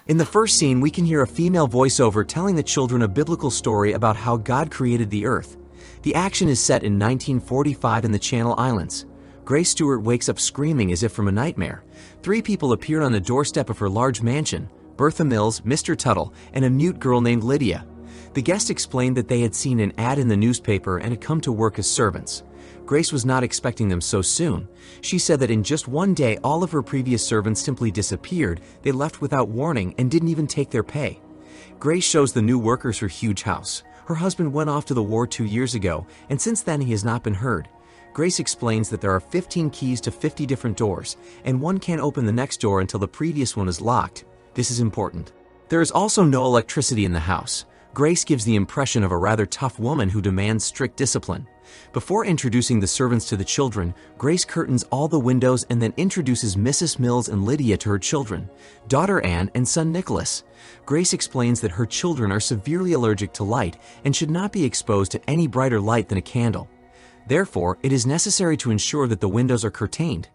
In the first scene, we can hear a female voiceover telling the children a biblical story about how God created the earth. The action is set in 1945 in the Channel Islands. Grace Stewart wakes up screaming as if from a nightmare. Three people appeared on the doorstep of her large mansion: Bertha Mills, Mr. Tuttle, and a mute girl named Lydia. The guest explained that they had seen an ad in the newspaper and had come to work as servants. Grace was not expecting them so soon. She said that in just one day, all of her previous servants simply disappeared. They left without warning and didn't even take their pay. Grace shows the new workers her huge house. Her husband went off to the war 2 years ago, and since then he has not been heard. Grace explains that there are 15 keys to 50 different doors, and one can't open the next door until the previous one is locked. This is important. There is also no electricity in the house. Grace gives the impression of a rather tough woman who demands strict discipline. Before introducing the servants to the children, Grace curtains all the windows and then introduces Mrs. Mills and Lydia to her children, daughter Anne and son Nicholas. Grace explains that her children are severely allergic to light and should not be exposed to any brighter light than a candle. Therefore, it is necessary to ensure that the windows are curtained.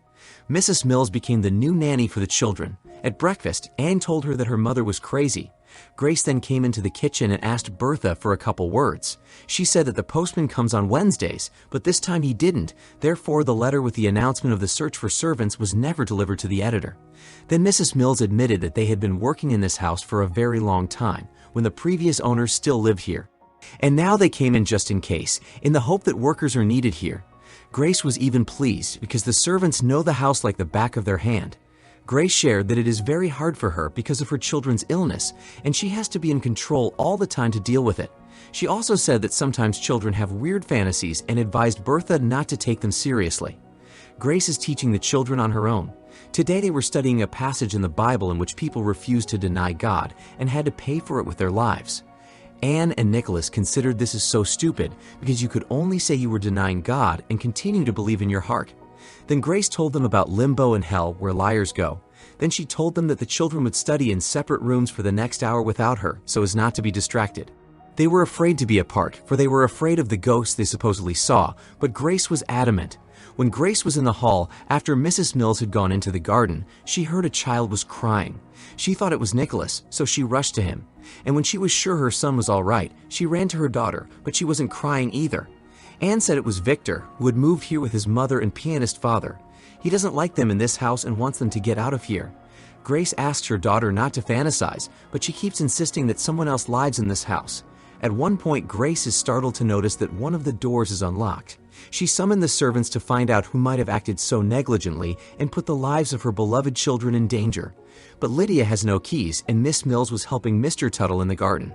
Mrs. Mills became the new nanny for the children. At breakfast, Anne told her that her mother was crazy. Grace then came into the kitchen and asked Bertha for a couple words. She said that the postman comes on Wednesdays, but this time he didn't. Therefore, the letter with the announcement of the search for servants was never delivered to the editor. Then Mrs. Mills admitted that they had been working in this house for a very long time, when the previous owners still lived here. And now they came in just in case, in the hope that workers are needed here. Grace was even pleased because the servants know the house like the back of their hand. Grace shared that it is very hard for her because of her children's illness, and she has to be in control all the time to deal with it. She also said that sometimes children have weird fantasies and advised Bertha not to take them seriously. Grace is teaching the children on her own. Today they were studying a passage in the Bible in which people refused to deny God and had to pay for it with their lives. Anne and Nicholas considered this as so stupid because you could only say you were denying God and continue to believe in your heart. Then Grace told them about limbo and hell where liars go. Then she told them that the children would study in separate rooms for the next hour without her so as not to be distracted. They were afraid to be apart, for they were afraid of the ghosts they supposedly saw, but Grace was adamant. When Grace was in the hall, after Mrs. Mills had gone into the garden, she heard a child was crying. She thought it was Nicholas, so she rushed to him. And when she was sure her son was all right, she ran to her daughter, but she wasn't crying either. Anne said it was Victor, who had moved here with his mother and pianist father. He doesn't like them in this house and wants them to get out of here. Grace asks her daughter not to fantasize, but she keeps insisting that someone else lives in this house. At one point, Grace is startled to notice that one of the doors is unlocked. She summoned the servants to find out who might have acted so negligently and put the lives of her beloved children in danger. But Lydia has no keys, and Miss Mills was helping Mr. Tuttle in the garden.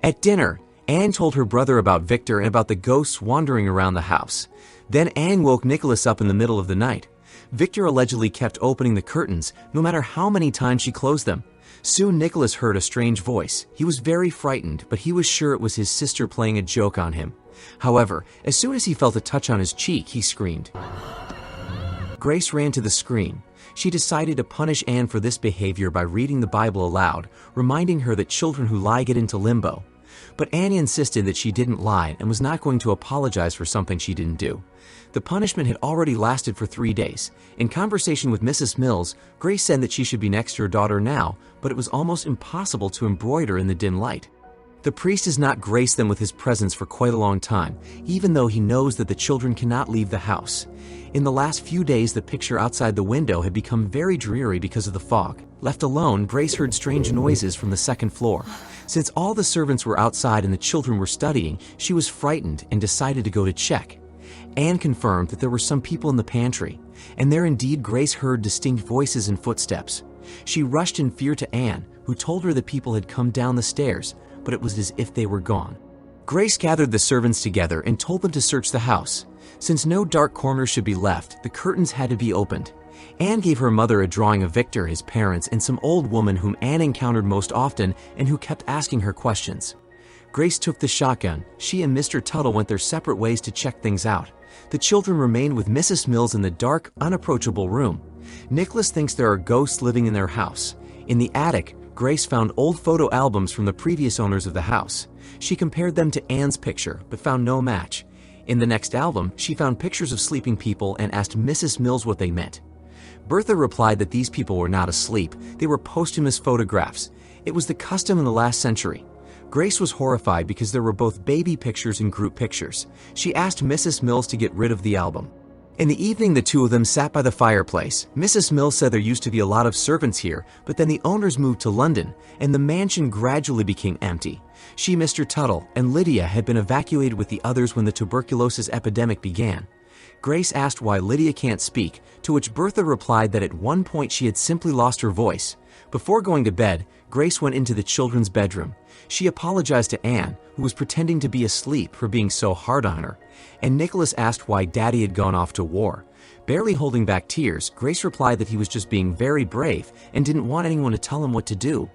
At dinner, Anne told her brother about Victor and about the ghosts wandering around the house. Then Anne woke Nicholas up in the middle of the night. Victor allegedly kept opening the curtains, no matter how many times she closed them. Soon Nicholas heard a strange voice. He was very frightened, but he was sure it was his sister playing a joke on him. However, as soon as he felt a touch on his cheek, he screamed. Grace ran to the screen. She decided to punish Anne for this behavior by reading the Bible aloud, reminding her that children who lie get into limbo. But Annie insisted that she didn't lie and was not going to apologize for something she didn't do. The punishment had already lasted for 3 days. In conversation with Mrs. Mills, Grace said that she should be next to her daughter now, but it was almost impossible to embroider in the dim light. The priest does not grace them with his presence for quite a long time, even though he knows that the children cannot leave the house. In the last few days, the picture outside the window had become very dreary because of the fog. Left alone, Grace heard strange noises from the second floor. Since all the servants were outside and the children were studying, she was frightened and decided to go to check. Anne confirmed that there were some people in the pantry, and there indeed Grace heard distinct voices and footsteps. She rushed in fear to Anne, who told her that people had come down the stairs, but it was as if they were gone. Grace gathered the servants together and told them to search the house. Since no dark corners should be left, the curtains had to be opened. Anne gave her mother a drawing of Victor, his parents, and some old woman whom Anne encountered most often and who kept asking her questions. Grace took the shotgun. She and Mr. Tuttle went their separate ways to check things out. The children remained with Mrs. Mills in the dark, unapproachable room. Nicholas thinks there are ghosts living in their house. In the attic, Grace found old photo albums from the previous owners of the house. She compared them to Anne's picture, but found no match. In the next album, she found pictures of sleeping people and asked Mrs. Mills what they meant. Bertha replied that these people were not asleep, they were posthumous photographs. It was the custom in the last century. Grace was horrified because there were both baby pictures and group pictures. She asked Mrs. Mills to get rid of the album. In the evening, the two of them sat by the fireplace. Mrs. Mills said there used to be a lot of servants here, but then the owners moved to London, and the mansion gradually became empty. She, Mr. Tuttle, and Lydia had been evacuated with the others when the tuberculosis epidemic began. Grace asked why Lydia can't speak, to which Bertha replied that at one point she had simply lost her voice. Before going to bed, Grace went into the children's bedroom. She apologized to Anne, who was pretending to be asleep, for being so hard on her, and Nicholas asked why Daddy had gone off to war. Barely holding back tears, Grace replied that he was just being very brave and didn't want anyone to tell him what to do.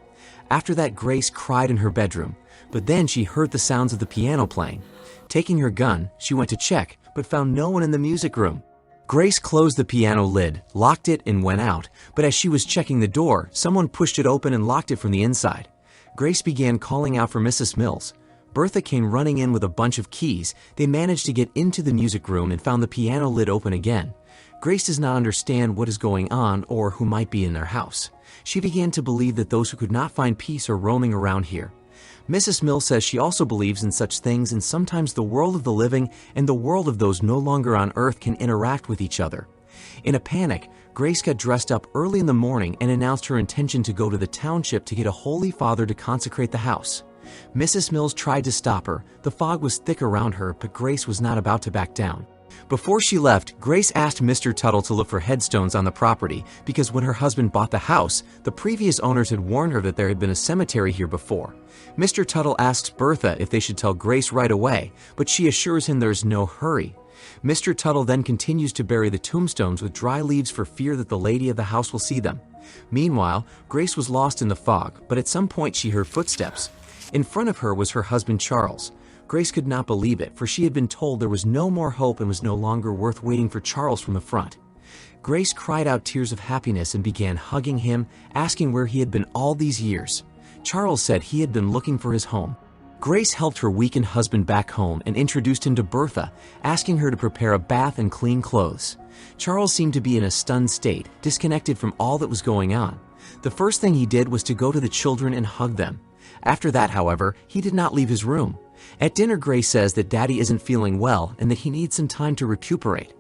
After that, Grace cried in her bedroom, but then she heard the sounds of the piano playing. Taking her gun, she went to check, but found no one in the music room. Grace closed the piano lid, locked it, and went out, but as she was checking the door, someone pushed it open and locked it from the inside. Grace began calling out for Mrs. Mills. Bertha came running in with a bunch of keys. They managed to get into the music room and found the piano lid open again. Grace does not understand what is going on or who might be in their house. She began to believe that those who could not find peace are roaming around here. Mrs. Mills says she also believes in such things, and sometimes the world of the living and the world of those no longer on earth can interact with each other. In a panic, Grace got dressed up early in the morning and announced her intention to go to the township to get a holy father to consecrate the house. Mrs. Mills tried to stop her. The fog was thick around her, but Grace was not about to back down. Before she left, Grace asked Mr. Tuttle to look for headstones on the property because when her husband bought the house, the previous owners had warned her that there had been a cemetery here before. Mr. Tuttle asks Bertha if they should tell Grace right away, but she assures him there is no hurry. Mr. Tuttle then continues to bury the tombstones with dry leaves for fear that the lady of the house will see them. Meanwhile, Grace was lost in the fog, but at some point she heard footsteps. In front of her was her husband Charles. Grace could not believe it, for she had been told there was no more hope and was no longer worth waiting for Charles from the front. Grace cried out tears of happiness and began hugging him, asking where he had been all these years. Charles said he had been looking for his home. Grace helped her weakened husband back home and introduced him to Bertha, asking her to prepare a bath and clean clothes. Charles seemed to be in a stunned state, disconnected from all that was going on. The first thing he did was to go to the children and hug them. After that, however, he did not leave his room. At dinner, Grace says that Daddy isn't feeling well and that he needs some time to recuperate.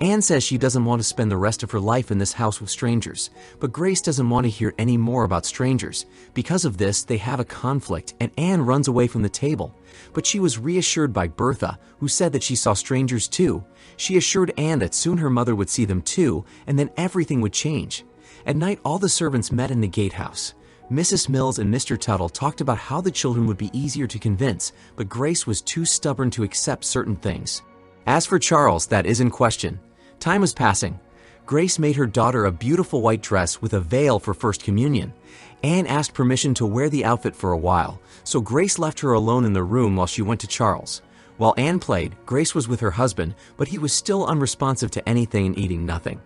Anne says she doesn't want to spend the rest of her life in this house with strangers, but Grace doesn't want to hear any more about strangers. Because of this, they have a conflict, and Anne runs away from the table. But she was reassured by Bertha, who said that she saw strangers too. She assured Anne that soon her mother would see them too, and then everything would change. At night, all the servants met in the gatehouse. Mrs. Mills and Mr. Tuttle talked about how the children would be easier to convince, but Grace was too stubborn to accept certain things. As for Charles, that is in question. Time was passing. Grace made her daughter a beautiful white dress with a veil for First Communion. Anne asked permission to wear the outfit for a while, so Grace left her alone in the room while she went to Charles. While Anne played, Grace was with her husband, but he was still unresponsive to anything and eating nothing.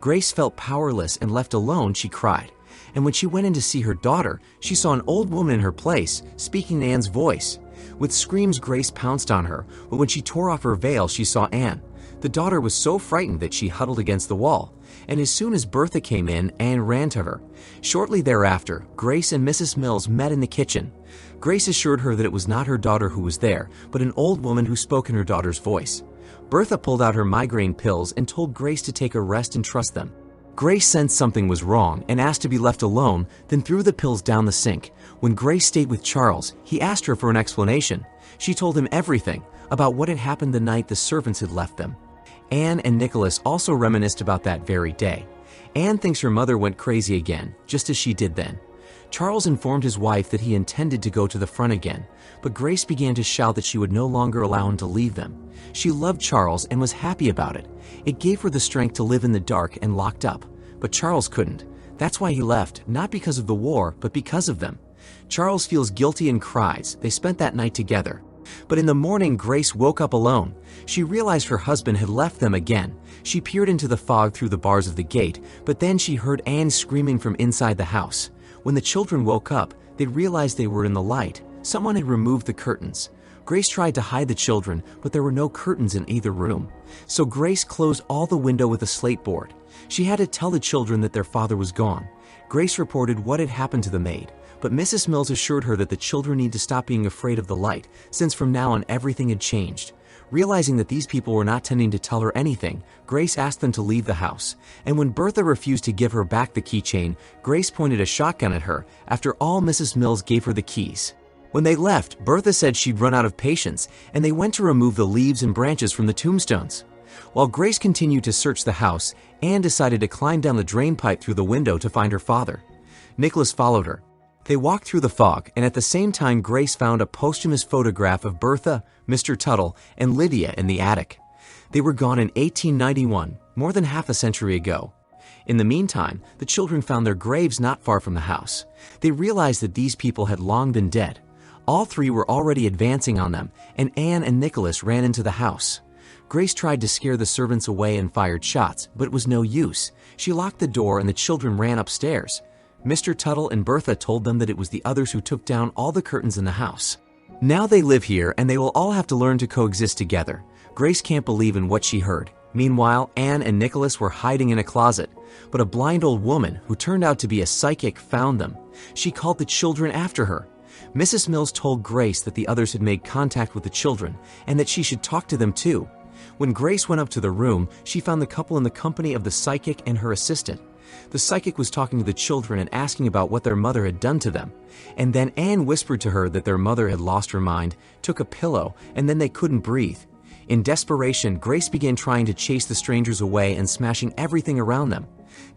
Grace felt powerless, and left alone, she cried. And when she went in to see her daughter, she saw an old woman in her place, speaking in Anne's voice. With screams, Grace pounced on her, but when she tore off her veil, she saw Anne. The daughter was so frightened that she huddled against the wall, and as soon as Bertha came in, Anne ran to her. Shortly thereafter, Grace and Mrs. Mills met in the kitchen. Grace assured her that it was not her daughter who was there, but an old woman who spoke in her daughter's voice. Bertha pulled out her migraine pills and told Grace to take a rest and trust them. Grace sensed something was wrong and asked to be left alone, then threw the pills down the sink. When Grace stayed with Charles, he asked her for an explanation. She told him everything about what had happened the night the servants had left them. Anne and Nicholas also reminisced about that very day. Anne thinks her mother went crazy again, just as she did then. Charles informed his wife that he intended to go to the front again, but Grace began to shout that she would no longer allow him to leave them. She loved Charles and was happy about it. It gave her the strength to live in the dark and locked up, but Charles couldn't. That's why he left, not because of the war, but because of them. Charles feels guilty and cries. They spent that night together. But in the morning, Grace woke up alone. She realized her husband had left them again. She peered into the fog through the bars of the gate, but then she heard Anne screaming from inside the house. When the children woke up, they realized they were in the light. Someone had removed the curtains. Grace tried to hide the children, but there were no curtains in either room. So Grace closed all the window with a slate board. She had to tell the children that their father was gone. Grace reported what had happened to the maid, but Mrs. Mills assured her that the children need to stop being afraid of the light, since from now on everything had changed. Realizing that these people were not tending to tell her anything, Grace asked them to leave the house. And when Bertha refused to give her back the keychain, Grace pointed a shotgun at her. After all, Mrs. Mills gave her the keys. When they left, Bertha said she'd run out of patience, and they went to remove the leaves and branches from the tombstones. While Grace continued to search the house, Anne decided to climb down the drain pipe through the window to find her father. Nicholas followed her. They walked through the fog, and at the same time Grace found a posthumous photograph of Bertha, Mr. Tuttle, and Lydia in the attic. They were gone in 1891, more than half a century ago. In the meantime, the children found their graves not far from the house. They realized that these people had long been dead. All three were already advancing on them, and Anne and Nicholas ran into the house. Grace tried to scare the servants away and fired shots, but it was no use. She locked the door and the children ran upstairs. Mr. Tuttle and Bertha told them that it was the others who took down all the curtains in the house. Now they live here and they will all have to learn to coexist together. Grace can't believe in what she heard. Meanwhile, Anne and Nicholas were hiding in a closet, but a blind old woman, who turned out to be a psychic, found them. She called the children after her. Mrs. Mills told Grace that the others had made contact with the children and that she should talk to them too. When Grace went up to the room, she found the couple in the company of the psychic and her assistant. The psychic was talking to the children and asking about what their mother had done to them. And then Anne whispered to her that their mother had lost her mind, took a pillow, and then they couldn't breathe. In desperation, Grace began trying to chase the strangers away and smashing everything around them.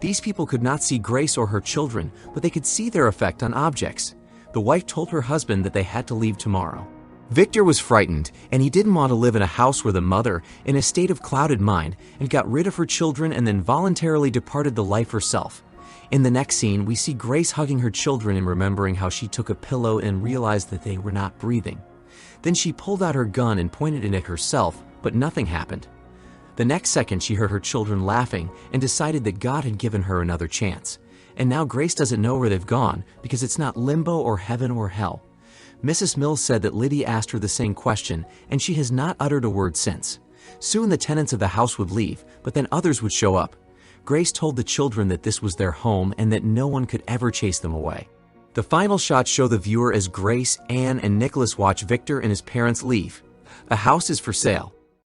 These people could not see Grace or her children, but they could see their effect on objects. The wife told her husband that they had to leave tomorrow. Victor was frightened, and he didn't want to live in a house where the mother, in a state of clouded mind, had got rid of her children and then voluntarily departed the life herself. In the next scene, we see Grace hugging her children and remembering how she took a pillow and realized that they were not breathing. Then she pulled out her gun and pointed it at herself, but nothing happened. The next second, she heard her children laughing and decided that God had given her another chance. And now Grace doesn't know where they've gone because it's not limbo or heaven or hell. Mrs. Mills said that Lydia asked her the same question, and she has not uttered a word since. Soon the tenants of the house would leave, but then others would show up. Grace told the children that this was their home and that no one could ever chase them away. The final shots show the viewer as Grace, Anne, and Nicholas watch Victor and his parents leave. The house is for sale.